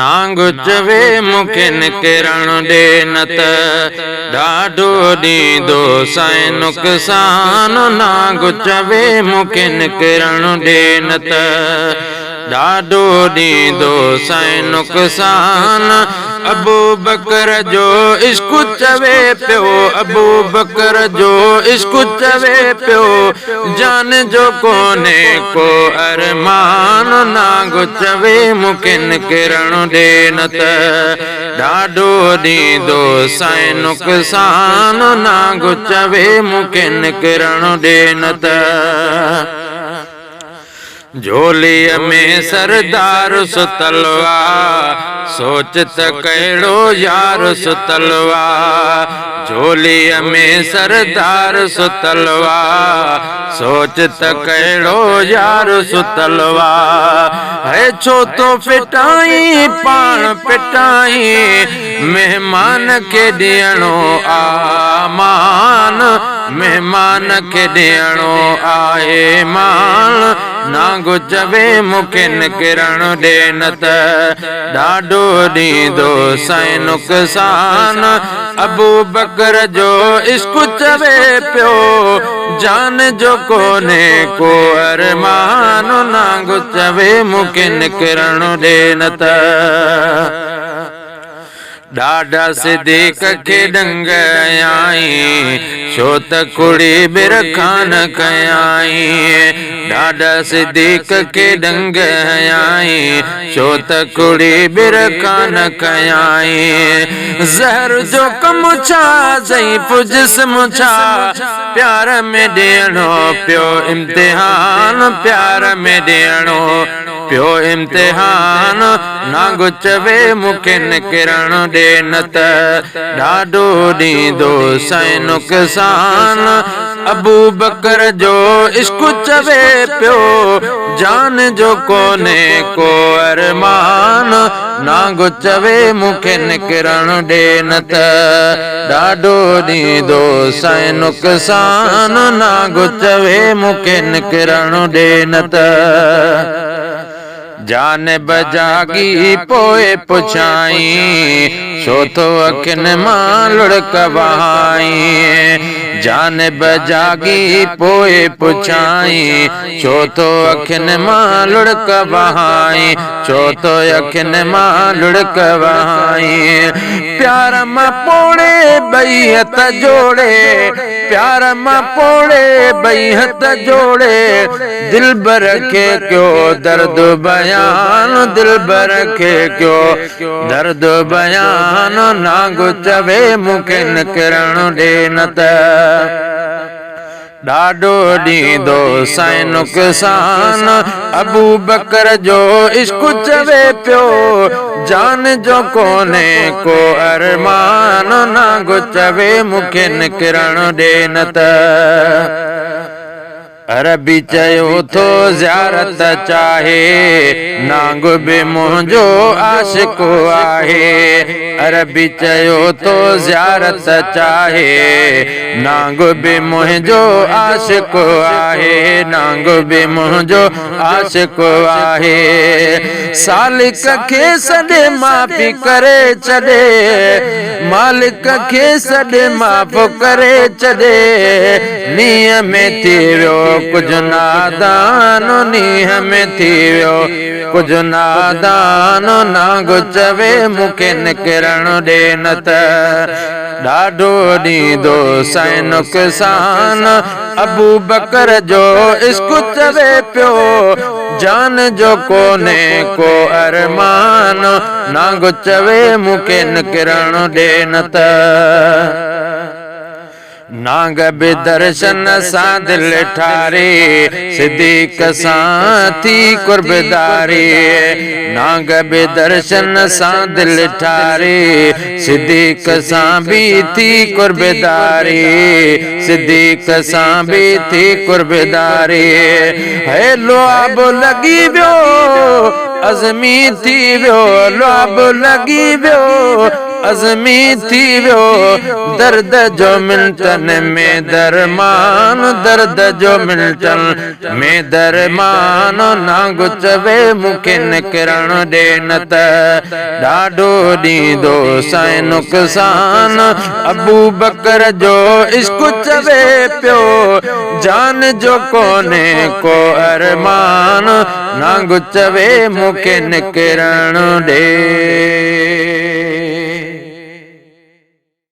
नांग चवे मुखे निकिरण ॾे न त ॾाढो ॾींदो साईं नुक़सान। नांग चवे मुखे निकिरण ॾे न त ॾाढो ॾींदो साईं नुक़सान। अबू बकर जो इश्क चवे पियो, अबू बकर जो इश्क चवे पियो, जान जो कोने को अरमान। नांग चवे मुखे निकिरण ॾे न त ॾाढो ॾींदो साईं नुक़सान। नांग चवे मुखे निकिरण ॾे न त झोलीअ में सरदार सुतलवा, सोच त कहिड़ो यार सुतलवा। झोलीअ में सरदार सुतलवा, सोच त कहिड़ो यार सुतलवा। है छो तो फिटाई पाण पिटाई, मेहमान खे ॾियणो आमान। मेहमान खे ॾियणो आहे मान। नांग चवे मुखे निकिरण ॾे न त ॾाढो ॾींदो साईं नुक़सान। अबू बकर जो इश्क चवे पियो, जान जो कोने को अरमान। नांग चवे मुखे निकिरण ॾे न त ॾाढा सिद्दीक़ खे ॾंग आई, छो त कुड़ी बिरखान कयाई। ॾाढा सिद्दीक़ खे ॾंग आई, छो त कुड़ी बिरखान कयाई। ज़हर जो कमु छा ज़ईफ़ जिस्म छा, प्यार में ॾियणो पियो इम्तिहान। प्यार में ॾियणो पियो इम्तिहान। नांग चवे मुखे निकिरण ॾे न त ॾाढो ॾींदो साईं नुक़सान। अबू बकर जो इश्क चवे पियो, जान जो कोने को अरमान। नांग चवे मुखे निकिरण ॾे न त ॾाढो ॾींदो साईं नुक़सान। नांग चवे मुखे निकिरण ॾे न त जानिब जागी पोइ पुछाई, छो तो अखियुनि मां लुढ़क वहाई। जानिब जागी पोइ पुछाई, छो तो अखियुनि मां लुढ़क वहाई। छो तो अखियुनि मां लुढ़क वहाई। प्यार मां पोड़े ॿई हथ जोड़े, प्यार मां पोड़े ॿई हथ जोड़े, दिलबर खे क्यों दर्द बयान। दिलबर खे क्यों दर्द बयान। नांग चवे मुखे निकिरण ॾे न त ॾाढो ॾींदो साईं नुक़सान। अबू बकर जो इश्क चवे पियो, जान जो कोने को अरमान। नांग चवे मुखे निकिरण ॾे न त अरबी चयो थो ज़ियारत चाहे, नांग बि मुंहिंजो आशिक़ आहे। अरबी चयो थो ज़ियारत चाहे, नांग बि मुंहिंजो आशिक़ आहे। नांग बि मुंहिंजो आशिक़ आहे। सालिक खे सॾे माफ़ी करे छॾे, मालिक खे सॾे माफ़ करे छॾे। नीह में थी वियो कुझु नादान, नीह में थी वियो कुझु नादान। नांग चवे मुखे निकिरण ॾे न त ॾाढो ॾींदो साईं नुक़सान। अबू बकर जो इश्क चवे पियो, जान जो कोने को अरमान। नांग चवे मुखे निकिरण ॾे न त नांग बि दर्शन सां दिल ठारे, सिद्दीक़ सां थी कुर्बदारी। नांग बि दर्शन सां दिल ठारे, सिद्दीक़ सां भी थी कुर्बदारी। सिद्दीक़ सां भी थी कुर्बदारी। है लुआब लॻी वियो अज़मी थी वियो, लुआब लॻी वियो अज़मी थी वियो दर्द जो मिल्टन में दरमान दर्द जो मिल्टन में दरमान नांग चवे मूंखे निकिरण ॾे न त ॾाढो ॾींदो साईं नुक़सान अबू बकर जो इश्क चवे पियो जान जो कोने को अरमान नांग चवे मूंखे निकिरण ॾे।